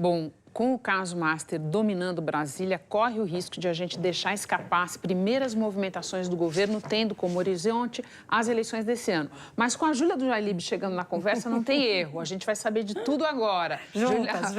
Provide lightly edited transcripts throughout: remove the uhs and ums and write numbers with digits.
Bom, com o caso Master dominando Brasília, corre o risco de a gente deixar escapar as primeiras movimentações do governo, tendo como horizonte as eleições desse ano. Mas com a Júlia do Jailib chegando na conversa, não tem erro. A gente vai saber de tudo agora. Juntas.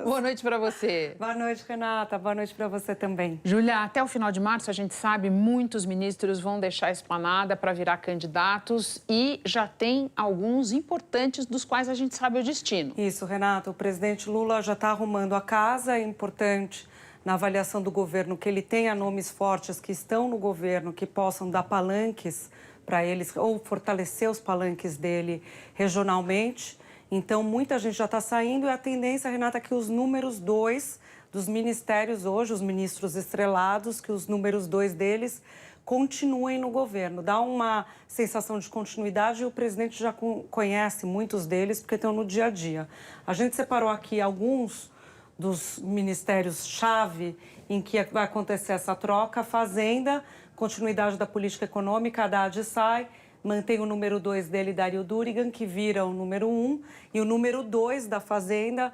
Boa noite para você. Boa noite, Renata. Boa noite para você também. Júlia, até o final de março, a gente sabe, muitos ministros vão deixar a esplanada para virar candidatos e já tem alguns importantes dos quais a gente sabe o destino. Isso, Renata. O presidente Lula já está arrumando a casa. É importante, na avaliação do governo, que ele tenha nomes fortes que estão no governo, que possam dar palanques para eles ou fortalecer os palanques dele regionalmente. Então, muita gente já está saindo e a tendência, Renata, é que os números 2 dos ministérios hoje, os ministros estrelados, que os números 2 deles continuem no governo. Dá uma sensação de continuidade e o presidente já conhece muitos deles porque estão no dia a dia. A gente separou aqui alguns dos ministérios-chave em que vai acontecer essa troca. Fazenda, continuidade da política econômica, Haddad sai, mantém o número 2 dele, Dario Durigan, que vira o número 1, e o número 2 da Fazenda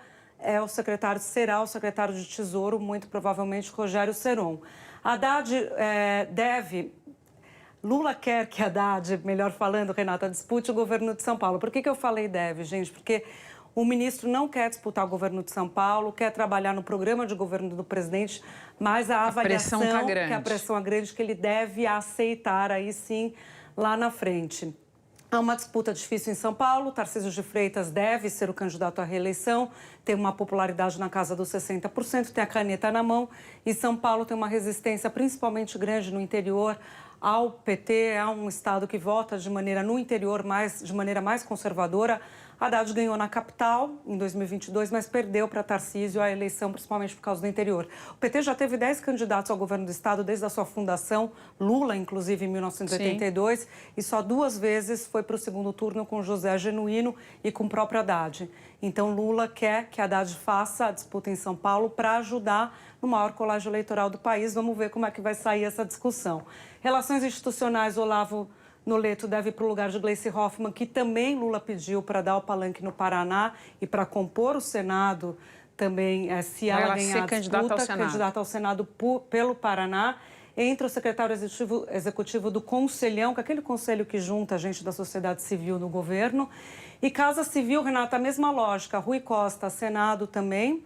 será o secretário de Tesouro, muito provavelmente Rogério Seron. Haddad Lula quer que Haddad, melhor falando, Renata, dispute o governo de São Paulo. Por que eu falei deve, gente? Porque o ministro não quer disputar o governo de São Paulo, quer trabalhar no programa de governo do presidente, mas a avaliação pressão tá grande. Que a pressão é grande, que ele deve aceitar aí sim lá na frente. Há uma disputa difícil em São Paulo. Tarcísio de Freitas deve ser o candidato à reeleição, tem uma popularidade na casa dos 60%, tem a caneta na mão. E São Paulo tem uma resistência principalmente grande no interior ao PT, é um estado que vota de maneira no interior de maneira mais conservadora. Haddad ganhou na capital em 2022, mas perdeu para Tarcísio a eleição, principalmente por causa do interior. O PT já teve 10 candidatos ao governo do estado desde a sua fundação, Lula, inclusive, em 1982, Sim. E só 2 vezes foi para o segundo turno com José Genuíno e com o próprio Haddad. Então, Lula quer que Haddad faça a disputa em São Paulo para ajudar no maior colégio eleitoral do país. Vamos ver como é que vai sair essa discussão. Relações institucionais, Olavo Noleto deve ir para o lugar de Gleice Hoffmann, que também Lula pediu para dar o palanque no Paraná e para compor o Senado também, se ela ganhar a disputa, candidata ao Senado pelo Paraná. Entra o secretário executivo do Conselhão, que é aquele conselho que junta a gente da sociedade civil no governo. E Casa Civil, Renata, a mesma lógica. Rui Costa, Senado também,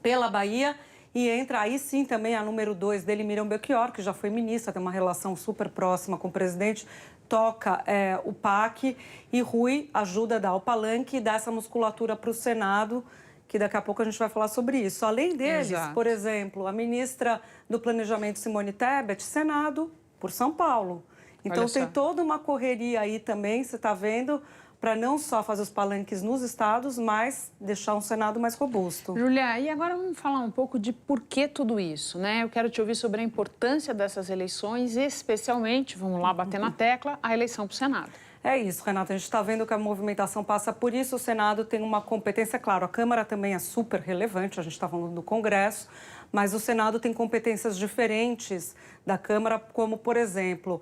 pela Bahia. E entra aí sim também a número 2 dele, Miriam Belchior, que já foi ministra, tem uma relação super próxima com o presidente, toca o PAC, e Rui ajuda a dar o palanque e dá essa musculatura para o Senado, que daqui a pouco a gente vai falar sobre isso. Além deles, Exato. Por exemplo, a ministra do Planejamento, Simone Tebet, Senado por São Paulo. Então tem toda uma correria aí também, você está vendo, para não só fazer os palanques nos estados, mas deixar um Senado mais robusto. Júlia, e agora vamos falar um pouco de por que tudo isso, né? Eu quero te ouvir sobre a importância dessas eleições, especialmente, vamos lá bater na tecla, a eleição para o Senado. É isso, Renata, a gente está vendo que a movimentação passa por isso. O Senado tem uma competência, claro, a Câmara também é super relevante, a gente está falando do Congresso, mas o Senado tem competências diferentes da Câmara, como, por exemplo,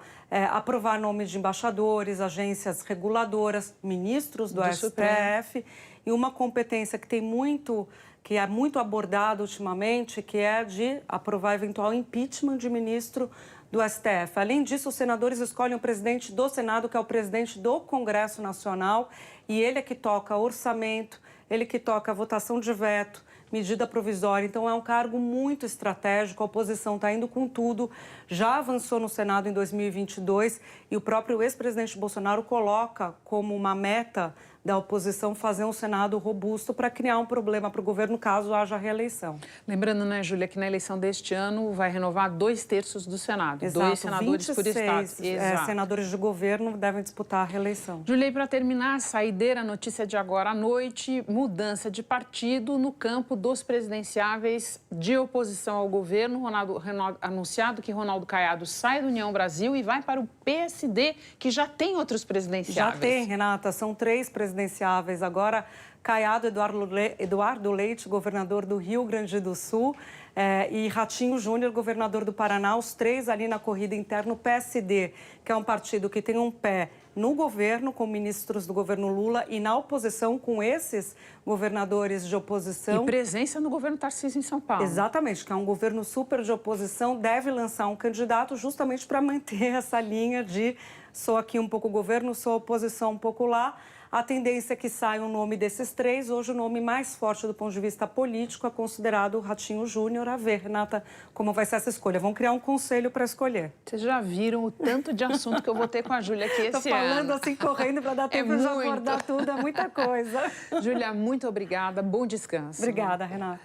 aprovar nomes de embaixadores, agências reguladoras, ministros do STF, e uma competência que é muito abordada ultimamente, que é de aprovar eventual impeachment de ministro do STF. Além disso, os senadores escolhem o presidente do Senado, que é o presidente do Congresso Nacional, e ele é que toca orçamento, ele que toca votação de veto, medida provisória. Então, é um cargo muito estratégico, a oposição está indo com tudo, já avançou no Senado em 2022 e o próprio ex-presidente Bolsonaro coloca como uma meta da oposição fazer um Senado robusto para criar um problema para o governo caso haja reeleição. Lembrando, né, Júlia, que na eleição deste ano vai renovar 2/3 do Senado. Exato, 2 senadores 26 por estado. senadores de governo devem disputar a reeleição. Júlia, e para terminar, saideira, notícia de agora à noite, mudança de partido no campo dos presidenciáveis de oposição ao governo. Anunciado que Ronaldo Caiado sai do União Brasil e vai para o PSD, que já tem outros presidenciáveis. Já tem, Renata, são 3 presidenciáveis agora. Caiado Eduardo Leite, governador do Rio Grande do Sul, e Ratinho Júnior, governador do Paraná, os 3 ali na corrida interna. O PSD, que é um partido que tem um pé no governo, com ministros do governo Lula, e na oposição com esses governadores de oposição. E presença no governo Tarcísio em São Paulo. Exatamente, que é um governo super de oposição, deve lançar um candidato justamente para manter essa linha de sou aqui um pouco governo, sou oposição um pouco lá. A tendência é que saia o nome desses três. Hoje, o nome mais forte do ponto de vista político é considerado o Ratinho Júnior. A ver, Renata, como vai ser essa escolha. Vão criar um conselho para escolher. Vocês já viram o tanto de assunto que eu vou ter com a Júlia aqui esse ano. Estou falando assim, correndo para dar tempo de abordar tudo. É muita coisa. Júlia, muito obrigada. Bom descanso. Obrigada, Renata.